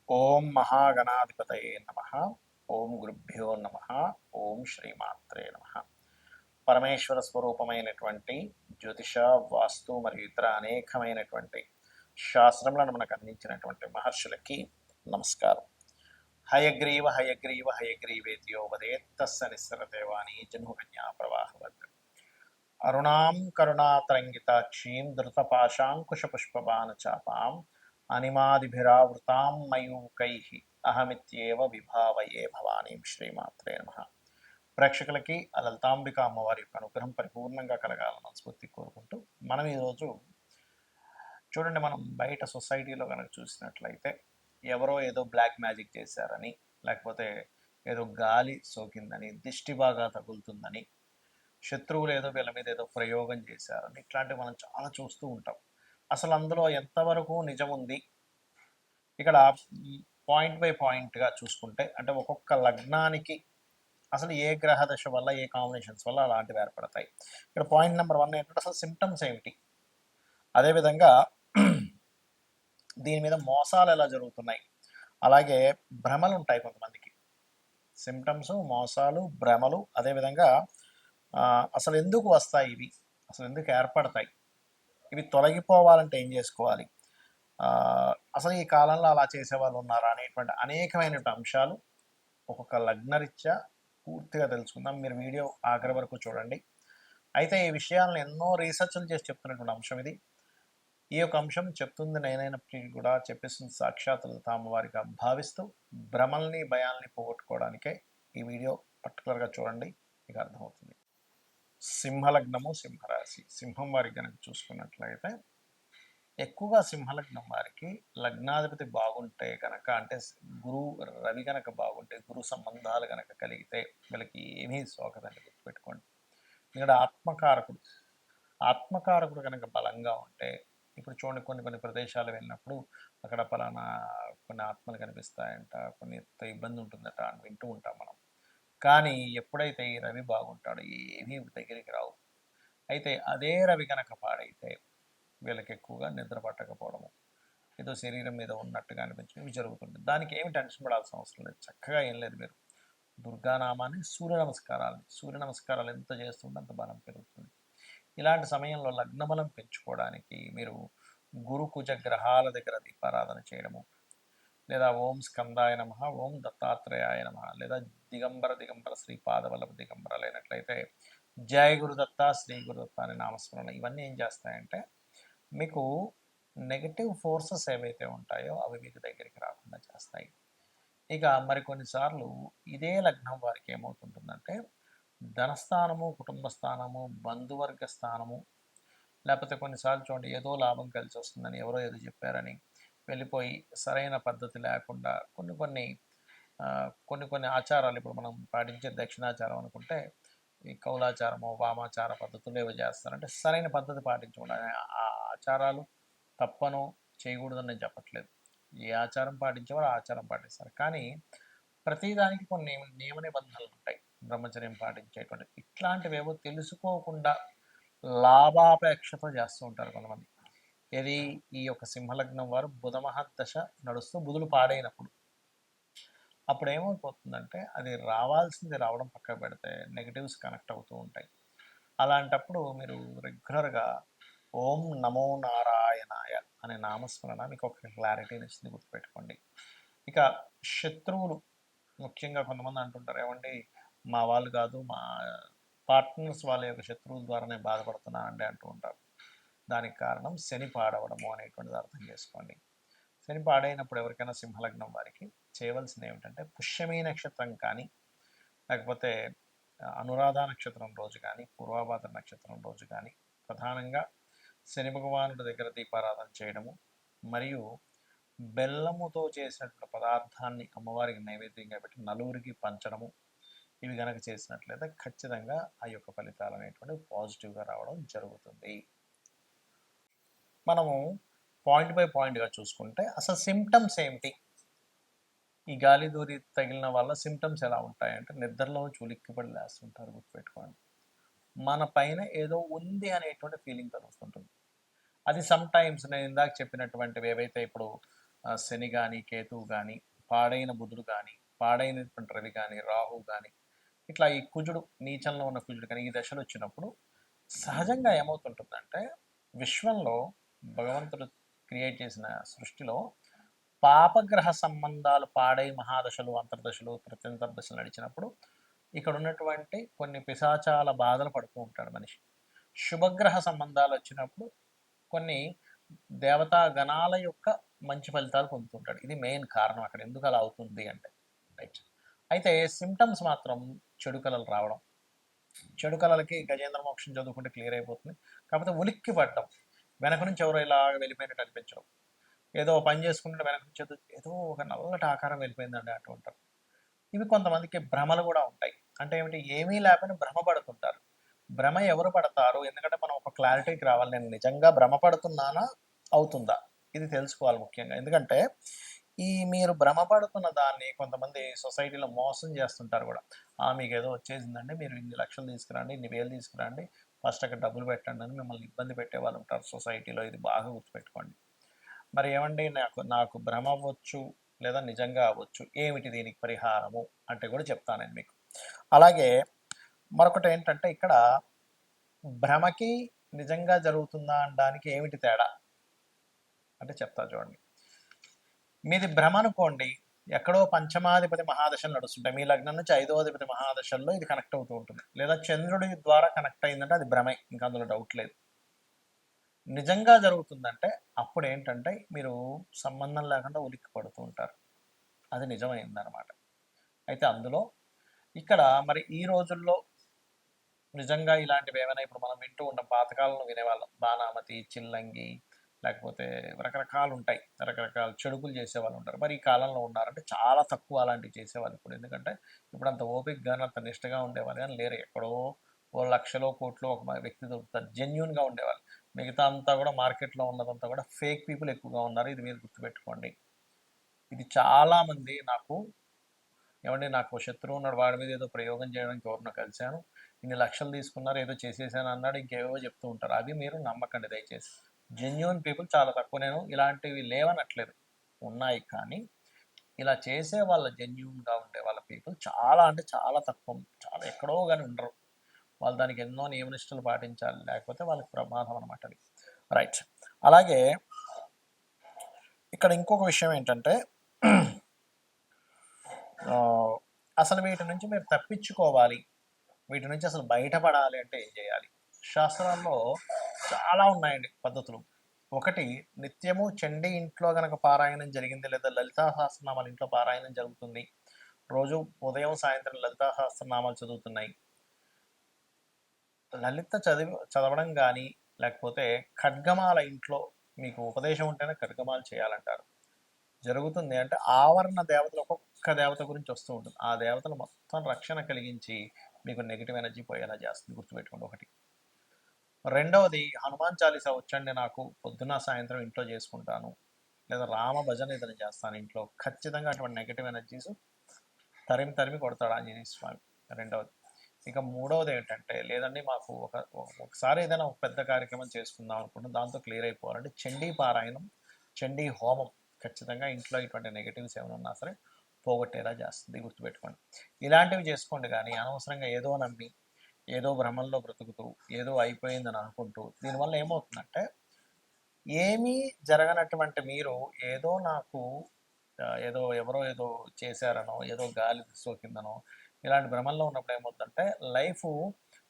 ఓం మహాగణాధిపతయే నమ. ఓం గురుభ్యో నమ. ఓం శ్రీమాత్రే నమ. పరమేశ్వర స్వరూపమైనటువంటి జ్యోతిష, వాస్తు మరియు ఇతర అనేకమైనటువంటి శాస్త్రములను మనకు అందించినటువంటి మహర్షులకి నమస్కారం. హయగ్రీవ హయగ్రీవ హయగ్రీవేతియో వదేత్తస్స నిస్సరదేవాణి జన్మకన్యా ప్రవాహవత్ అరుణాం కరుణాతరంగితాక్షీం ధృతపాశాంకుశపుష్పబాణచాపాం అనిమాదిభిరావృతాం మయూకైః అహమిత్యేవ విభావయే భవానీం. శ్రీమాత్రే నమః. ప్రేక్షకులకి ఆ లలితాంబిక అమ్మవారి యొక్క అనుగ్రహం పరిపూర్ణంగా కలగాలని మనస్ఫూర్తి కోరుకుంటూ మనం ఈరోజు చూడండి, మనం బయట సొసైటీలో కనుక చూసినట్లయితే ఎవరో ఏదో బ్లాక్ మ్యాజిక్ చేశారని, లేకపోతే ఏదో గాలి సోకిందని, దిష్టి బాగా తగులుతుందని, శత్రువులు ఏదో వీళ్ళ మీద ఏదో ప్రయోగం చేశారని, ఇట్లాంటివి మనం చాలా చూస్తూ ఉంటాం. అసలు అందులో ఎంతవరకు నిజం ఉంది? ఇక్కడ పాయింట్ బై పాయింట్గా చూసుకుంటే, అంటే ఒక్కొక్క లగ్నానికి అసలు ఏ గ్రహ దశ వల్ల, ఏ కాంబినేషన్స్ వల్ల అలాంటివి ఏర్పడతాయి. ఇక్కడ పాయింట్ నెంబర్ 1 ఏంటంటే అసలు సిమ్టమ్స్ ఏమిటి, అదేవిధంగా దీని మీద మోసాలు ఎలా జరుగుతున్నాయి, అలాగే భ్రమలు ఉంటాయి కొంతమందికి. సిమ్టమ్స్, మోసాలు, భ్రమలు, అదేవిధంగా అసలు ఎందుకు వస్తాయి ఇవి, అసలు ఎందుకు ఏర్పడతాయి, ఇవి తొలగిపోవాలంటే ఏం చేసుకోవాలి, అసలు ఈ కాలంలో అలా చేసేవాళ్ళు ఉన్నారా అనేటువంటి అనేకమైనటువంటి అంశాలు ఒక్కొక్క లగ్నరీత్యా పూర్తిగా తెలుసుకుందాం. మీరు వీడియో ఆఖరి వరకు చూడండి. అయితే ఈ విషయాలను ఎన్నో రీసెర్చ్లు చేసి చెప్తున్నటువంటి అంశం ఇది. ఈ యొక్క అంశం చెప్తుంది నేనైనప్పటికీ కూడా చెప్పేస్తుంది సాక్షాత్ అమ్మవారిగా భావిస్తూ భ్రమల్ని, భయాల్ని పోగొట్టుకోవడానికే ఈ వీడియో పర్టికులర్గా చూడండి, మీకు అర్థమవుతుంది. సింహలగ్నము, సింహరాశి. సింహం వారికి కనుక చూసుకున్నట్లయితే ఎక్కువగా సింహలగ్నం వారికి లగ్నాధిపతి బాగుంటే కనుక, అంటే గురువు రవి కనుక బాగుంటే, గురు సంబంధాలు కనుక కలిగితే వీళ్ళకి ఏమీ సోకదని గుర్తుపెట్టుకోండి. ఇక్కడ ఆత్మకారకుడు కనుక బలంగా ఉంటే, ఇప్పుడు చూడండి కొన్ని ప్రదేశాలు వెళ్ళినప్పుడు అక్కడ పలానా కొన్ని ఆత్మలు కనిపిస్తాయంట, కొన్ని ఇబ్బంది ఉంటుందట అని వింటూ ఉంటాం మనం. కానీ ఎప్పుడైతే ఈ రవి బాగుంటాడో ఏమీ దగ్గరికి రావు. అయితే అదే రవి కనుక పాడైతే వీళ్ళకి ఎక్కువగా నిద్ర పట్టకపోవడము, ఏదో శరీరం మీద ఉన్నట్టుగా అనిపించడం ఇవి జరుగుతుంది. దానికి ఏమి టెన్షన్ పడాల్సిన అవసరం లేదు. చక్కగా ఏం లేదు, మీరు దుర్గానామాన్ని, సూర్య నమస్కారాలు ఎంత చేస్తుంటే అంత బలం పెరుగుతుంది. ఇలాంటి సమయంలో లగ్నబలం పెంచుకోవడానికి మీరు గురు కుజ గ్రహాల దగ్గర దీపారాధన చేయడము, లేదా ఓం స్కందాయ నమ, ఓం దత్తాత్రేయాయ నమ, లేదా దిగంబర శ్రీపాదవల్లభ దిగంబర లేనట్లయితే జయ గురుదత్త, శ్రీ గురుదత్త అనే నామస్మరణ, ఇవన్నీ ఏం చేస్తాయంటే మీకు నెగటివ్ ఫోర్సెస్ ఏవైతే ఉంటాయో అవి మీకు దగ్గరికి రాకుండా చేస్తాయి. ఇక మరికొన్నిసార్లు ఇదే లగ్నం వారికి ఏమవుతుంటుందంటే ధనస్థానము, కుటుంబ స్థానము, బంధువర్గ స్థానము, లేకపోతే కొన్నిసార్లు చూడండి ఏదో లాభం కలిసి వస్తుందని ఎవరో ఏదో చెప్పారని వెళ్ళిపోయి సరైన పద్ధతి లేకుండా కొన్ని ఆచారాలు, ఇప్పుడు మనం పాటించే దక్షిణాచారం అనుకుంటే ఈ కౌలాచారము, వామాచార పద్ధతులు ఏవో చేస్తారంటే సరైన పద్ధతి పాటించకుండా, ఆ ఆచారాలు తప్పను చేయకూడదని నేను చెప్పట్లేదు. ఏ ఆచారం పాటించేవారు ఆచారం పాటిస్తారు. కానీ ప్రతిదానికి కొన్ని నియమ నిబంధనలు ఉంటాయి. బ్రహ్మచర్యం పాటించేటువంటి ఇట్లాంటివేవో తెలుసుకోకుండా లాభాపేక్షతో చేస్తూ ఉంటారు కొంతమంది. ఇది ఈ యొక్క సింహలగ్నం వారు బుధ మహర్దశ నడుస్తూ బుధులు పాడైనప్పుడు అప్పుడు ఏమైపోతుందంటే అది రావాల్సింది రావడం పక్కకు పెడితే నెగిటివ్స్ కనెక్ట్ అవుతూ ఉంటాయి. అలాంటప్పుడు మీరు రెగ్యులర్గా ఓం నమో నారాయణాయ అనే నామస్మరణ మీకు ఒక క్లారిటీని ఇస్తుంది, గుర్తుపెట్టుకోండి. ఇక శత్రువులు, ముఖ్యంగా కొంతమంది అంటుంటారు, ఏమండి మా వాళ్ళు కాదు, మా పార్ట్నర్స్ వాళ్ళ యొక్క శత్రువుల ద్వారానే బాధపడుతున్నా అండి అంటూ ఉంటారు. దానికి కారణం శని పాడవడము అనేటువంటిది అర్థం చేసుకోండి. శని పాడైనప్పుడు ఎవరికైనా సింహలగ్నం వారికి చేయవలసింది ఏమిటంటే పుష్యమీ నక్షత్రం కానీ, లేకపోతే అనురాధ నక్షత్రం రోజు కానీ, పూర్వాభాద్ర నక్షత్రం రోజు కానీ ప్రధానంగా శని భగవానుడి దగ్గర దీపారాధన చేయడము, మరియు బెల్లముతో చేసినటువంటి పదార్థాన్ని అమ్మవారికి నైవేద్యంగా పెట్టి నలుగురికి పంచడము, ఇవి కనుక చేసినట్లయితే ఖచ్చితంగా ఆ యొక్క ఫలితాలు అనేటువంటి పాజిటివ్గా రావడం జరుగుతుంది. మనము పాయింట్ బై పాయింట్గా చూసుకుంటే అసలు సిమ్టమ్స్ ఏమిటి, ఈ గాలి దూరి తగిలిన వల్ల సిమ్టమ్స్ ఎలా ఉంటాయంటే నిద్రలో చులిక్కిపడి లేస్తుంటారు, గుర్తుపెట్టుకోండి. మన పైన ఏదో ఉంది అనేటువంటి ఫీలింగ్ కలుగుతుంటుంది. అది సమ్ టైమ్స్ నేను ఇందాక చెప్పినటువంటివి ఏవైతే ఇప్పుడు శని కానీ, కేతువు కానీ, పాడైన బుధుడు కానీ, పాడైనటువంటి రవి కానీ, రాహు కానీ, ఇట్లా ఈ కుజుడు నీచంలో ఉన్న కుజుడు కానీ ఈ దశలు వచ్చినప్పుడు సహజంగా ఏమవుతుంటుందంటే విశ్వంలో భగవంతుడు క్రియేట్ చేసిన సృష్టిలో పాపగ్రహ సంబంధాలు పాడై మహాదశలు, అంతర్దశలు, ప్రత్యంతర్దశలు నడిచినప్పుడు ఇక్కడ ఉన్నటువంటి కొన్ని పిశాచాల బాధలు పడుతూ ఉంటాడు మనిషి. శుభగ్రహ సంబంధాలు వచ్చినప్పుడు కొన్ని దేవతా గణాల యొక్క మంచి ఫలితాలు పొందుతుంటాడు. ఇది మెయిన్ కారణం అక్కడ ఎందుకు అలా అవుతుంది అంటే. రైట్. అయితే సిమ్టమ్స్ మాత్రం చెడు కళలు రావడం. చెడు కళలకి గజేంద్ర మోక్షం చదువుకుంటే క్లియర్ అయిపోతుంది. కాకపోతే ఉలిక్కి పడడం, వెనక నుంచి ఎవరో ఇలాగ వెళ్ళిపోయినట్టు అనిపించడం, ఏదో పని చేసుకుంటే వెనక నుంచి ఏదో ఒక నల్లటి ఆకారం వెళ్ళిపోయిందండి అంటూ ఉంటారు. ఇవి కొంతమందికి భ్రమలు కూడా ఉంటాయి. అంటే ఏమిటి, ఏమీ లేకపోయినా భ్రమ పడుతుంటారు. భ్రమ ఎవరు పడతారు? ఎందుకంటే మనం ఒక క్లారిటీకి రావాలి. నేను నిజంగా భ్రమ పడుతున్నానా, అవుతుందా, ఇది తెలుసుకోవాలి ముఖ్యంగా. ఎందుకంటే ఈ మీరు భ్రమపడుతున్న దాన్ని కొంతమంది సొసైటీలో మోసం చేస్తుంటారు కూడా. మీకు ఏదో వచ్చేసిందండి, మీరు ఇన్ని లక్షలు తీసుకురండి, ఇన్ని వేలు తీసుకురండి, ఫస్ట్ అక్కడ డబ్బులు పెట్టండి అని మిమ్మల్ని ఇబ్బంది పెట్టే వాళ్ళు ఉంటారు సొసైటీలో. ఇది బాగా గుర్తుపెట్టుకోండి. మరి ఏమండి, నాకు భ్రమ అవ్వచ్చు లేదా నిజంగా అవ్వచ్చు, ఏమిటి దీనికి పరిహారము అంటే కూడా చెప్తాను నేను మీకు. అలాగే మరొకటి ఏంటంటే ఇక్కడ భ్రమకి నిజంగా జరుగుతుందా అనడానికి ఏమిటి తేడా అంటే చెప్తా చూడండి. మీది భ్రమ అనుకోండి, ఎక్కడో పంచమాధిపతి మహాదశలు నడుస్తుంటాయి. మీ లగ్నం నుంచి 5వ అధిపతి మహాదశల్లో ఇది కనెక్ట్ అవుతూ ఉంటుంది. లేదా చంద్రుడి ద్వారా కనెక్ట్ అయిందంటే అది భ్రమే, ఇంకా అందులో డౌట్ లేదు. నిజంగా జరుగుతుందంటే అప్పుడు ఏంటంటే మీరు సంబంధం లేకుండా ఉలిక్కి పడుతూ ఉంటారు. అది నిజమైందనమాట. అయితే అందులో ఇక్కడ మరి ఈ రోజుల్లో నిజంగా ఇలాంటివి ఏమైనా ఇప్పుడు మనం వింటూ ఉంటాం, పాతకాలంలో వినేవాళ్ళం, బాణామతి, చిల్లంగి, లేకపోతే రకరకాలు ఉంటాయి, రకరకాల చెడుకులు చేసేవాళ్ళు ఉంటారు. మరి ఈ కాలంలో ఉన్నారంటే చాలా తక్కువ అలాంటివి చేసేవాళ్ళు ఇప్పుడు. ఎందుకంటే ఇప్పుడు అంత ఓపిక కానీ అంత నిష్టగా ఉండేవాళ్ళు కానీ లేరు. ఎక్కడో ఓ లక్షలో కోట్లో ఒక వ్యక్తి దొరుకుతారు జెన్యున్గా ఉండేవాళ్ళు. మిగతా అంతా కూడా మార్కెట్లో ఉన్నదంతా కూడా ఫేక్ పీపుల్ ఎక్కువగా ఉన్నారు. ఇది మీరు గుర్తుపెట్టుకోండి. ఇది చాలామంది నాకు శత్రువు ఉన్నాడు, వాడి మీద ఏదో ప్రయోగం చేయడానికి ఎవరినో కలిశాను, ఇన్ని లక్షలు తీసుకున్నారు, ఏదో చేసేసాను అన్నాడు, ఇంకేవో చెప్తూ ఉంటారు. అవి మీరు నమ్మకండి దయచేసి. జెన్యున్ పీపుల్ చాలా తక్కువ. నేను ఇలాంటివి లేవనట్లేదు, ఉన్నాయి. కానీ ఇలా చేసే వాళ్ళ జెన్యున్గా ఉండే వాళ్ళ పీపుల్ చాలా అంటే చాలా తక్కువ, చాలా ఎక్కడో కానీ ఉండరు. వాళ్ళు దానికి ఎన్నో నియమనిష్టలు పాటించాలి, లేకపోతే వాళ్ళకి ప్రమాదం అనమాట అది. రైట్. అలాగే ఇక్కడ ఇంకొక విషయం ఏంటంటే అసలు వీటి నుంచి మీరు తప్పించుకోవాలి, వీటి నుంచి అసలు బయటపడాలి అంటే ఏం చేయాలి? శాస్త్రాల్లో చాలా ఉన్నాయండి పద్ధతులు. ఒకటి, నిత్యము చండీ ఇంట్లో కనుక పారాయణం జరిగింది, లేదా లలితా సహస్రనామాలు ఇంట్లో పారాయణం జరుగుతుంది, రోజు ఉదయం సాయంత్రం లలితా సహస్రనామాలు చదువుతున్నాయి, లలిత చదవడం కానీ, లేకపోతే ఖడ్గమాల ఇంట్లో మీకు ఉపదేశం ఉంటేనే ఖడ్గమాలు చేయాలంటారు. జరుగుతుంది అంటే ఆవరణ దేవతలు ఒక్కొక్క దేవత గురించి వస్తూ ఉంటుంది. ఆ దేవతలు మొత్తం రక్షణ కలిగించి మీకు నెగిటివ్ ఎనర్జీ పోయేలా చేస్తుంది, గుర్తుపెట్టుకోండి. ఒకటి. రెండవది, హనుమాన్ చాలీసా వచ్చండి నాకు, పొద్దున సాయంత్రం ఇంట్లో చేసుకుంటాను, లేదా రామ భజన ఏదైనా చేస్తాను ఇంట్లో, ఖచ్చితంగా అటువంటి నెగిటివ్ ఎనర్జీస్ తరిమి కొడతాడు ఆంజనేయ స్వామి. రెండవది. ఇక మూడవది ఏంటంటే, లేదండి మాకు ఒకసారి ఏదైనా ఒక పెద్ద కార్యక్రమం చేసుకుందాం అనుకుంటున్నాం, దాంతో క్లియర్ అయిపోవాలంటే చండీ పారాయణం, చండీ హోమం ఖచ్చితంగా ఇంట్లో ఇటువంటి నెగిటివ్స్ ఏమైనా ఉన్నా సరే పోగొట్టేలా చేస్తుంది, గుర్తుపెట్టుకోండి. ఇలాంటివి చేసుకోండి. కానీ అనవసరంగా ఏదో నమ్మి ఏదో భ్రమంలో బ్రతుకుతూ ఏదో అయిపోయిందని అనుకుంటూ దీనివల్ల ఏమవుతుందంటే, ఏమీ జరగనటువంటి మీరు ఏదో నాకు ఏదో ఎవరో ఏదో చేశారనో, ఏదో గాలి సోకిందనో, ఇలాంటి భ్రమంలో ఉన్నప్పుడు ఏమవుతుందంటే లైఫ్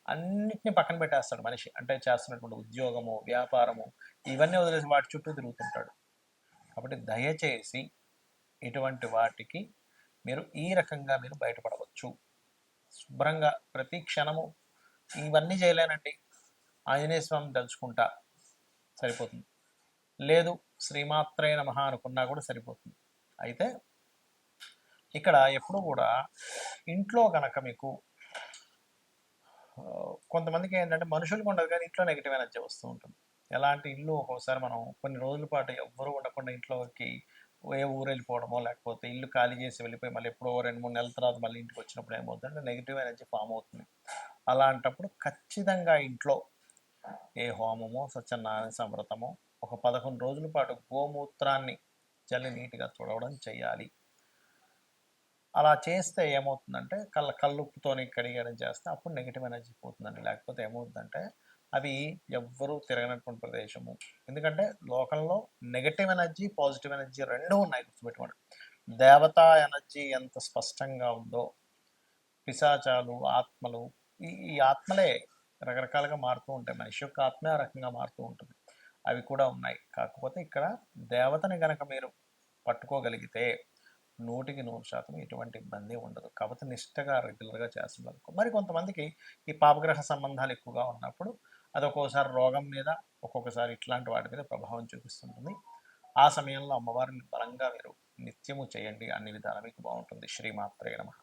అన్నిటిని పక్కన పెట్టేస్తాడు మనిషి. అంటే చేస్తున్నటువంటి ఉద్యోగము, వ్యాపారము, ఇవన్నీ వదిలేసి వాటి చుట్టూ తిరుగుతుంటాడు. కాబట్టి దయచేసి ఇటువంటి వాటికి మీరు ఈ రకంగా మీరు బయటపడవచ్చు. శుభ్రంగా ప్రతి క్షణము ఇవన్నీ చేయలేనండి, ఆంజనేయ స్వామిని తలుచుకుంటా సరిపోతుంది, లేదు శ్రీమాత్రే నమః అనుకున్నా కూడా సరిపోతుంది. అయితే ఇక్కడ ఎప్పుడు కూడా ఇంట్లో కనుక మీకు కొంతమందికి ఏంటంటే మనుషులకు ఉండదు కానీ ఇంట్లో నెగిటివ్ ఎనర్జీ వస్తూ ఉంటుంది. ఎలాంటి ఇల్లు ఒక్కోసారి మనం కొన్ని రోజుల పాటు ఎవ్వరూ ఉండకుండా ఇంట్లోకి ఏ ఊరు వెళ్ళిపోవడమో, లేకపోతే ఇల్లు ఖాళీ చేసి వెళ్ళిపోయి మళ్ళీ ఎప్పుడో 2-3 నెలల తర్వాత మళ్ళీ ఇంటికి వచ్చినప్పుడు ఏమవుతుందంటే నెగిటివ్ ఎనర్జీ ఫామ్ అవుతుంది. అలాంటప్పుడు ఖచ్చితంగా ఇంట్లో ఏ హోమమో, సత్యనారాయణ సంవ్రతమో, ఒక 11 రోజుల పాటు గోమూత్రాన్ని జల్లి నీట్గా తుడవడం చేయాలి. అలా చేస్తే ఏమవుతుందంటే కల్లుప్పుతోని కడిగడం చేస్తే అప్పుడు నెగిటివ్ ఎనర్జీ పోతుందండి. లేకపోతే ఏమవుతుందంటే అవి ఎవ్వరూ తిరగనటువంటి ప్రదేశము. ఎందుకంటే లోకంలో నెగెటివ్ ఎనర్జీ, పాజిటివ్ ఎనర్జీ 2 ఉన్నాయి, గుర్తుపెట్టుకోండి. దేవతా ఎనర్జీ ఎంత స్పష్టంగా ఉందో, పిశాచాలు, ఆత్మలు, ఈ ఆత్మలే రకరకాలుగా మారుతూ ఉంటాయి. మనిషి యొక్క ఆత్మే ఆ రకంగా మారుతూ ఉంటుంది. అవి కూడా ఉన్నాయి. కాకపోతే ఇక్కడ దేవతని గనక మీరు పట్టుకోగలిగితే 100% ఎటువంటి ఇబ్బంది ఉండదు. కాకపోతే నిష్టగా రెగ్యులర్‌గా చేస్తున్నారు. మరి కొంతమందికి ఈ పాపగ్రహ సంబంధాలు ఎక్కువగా ఉన్నప్పుడు అది ఒక్కోసారి రోగం మీద, ఒక్కొక్కసారి ఇట్లాంటి వాటి మీద ప్రభావం చూపిస్తుంటుంది. ఆ సమయంలో అమ్మవారిని బలంగా మీరు నిత్యము చేయండి. అన్ని విధాలా మీకు బాగుంటుంది. శ్రీమాత్రే నమః.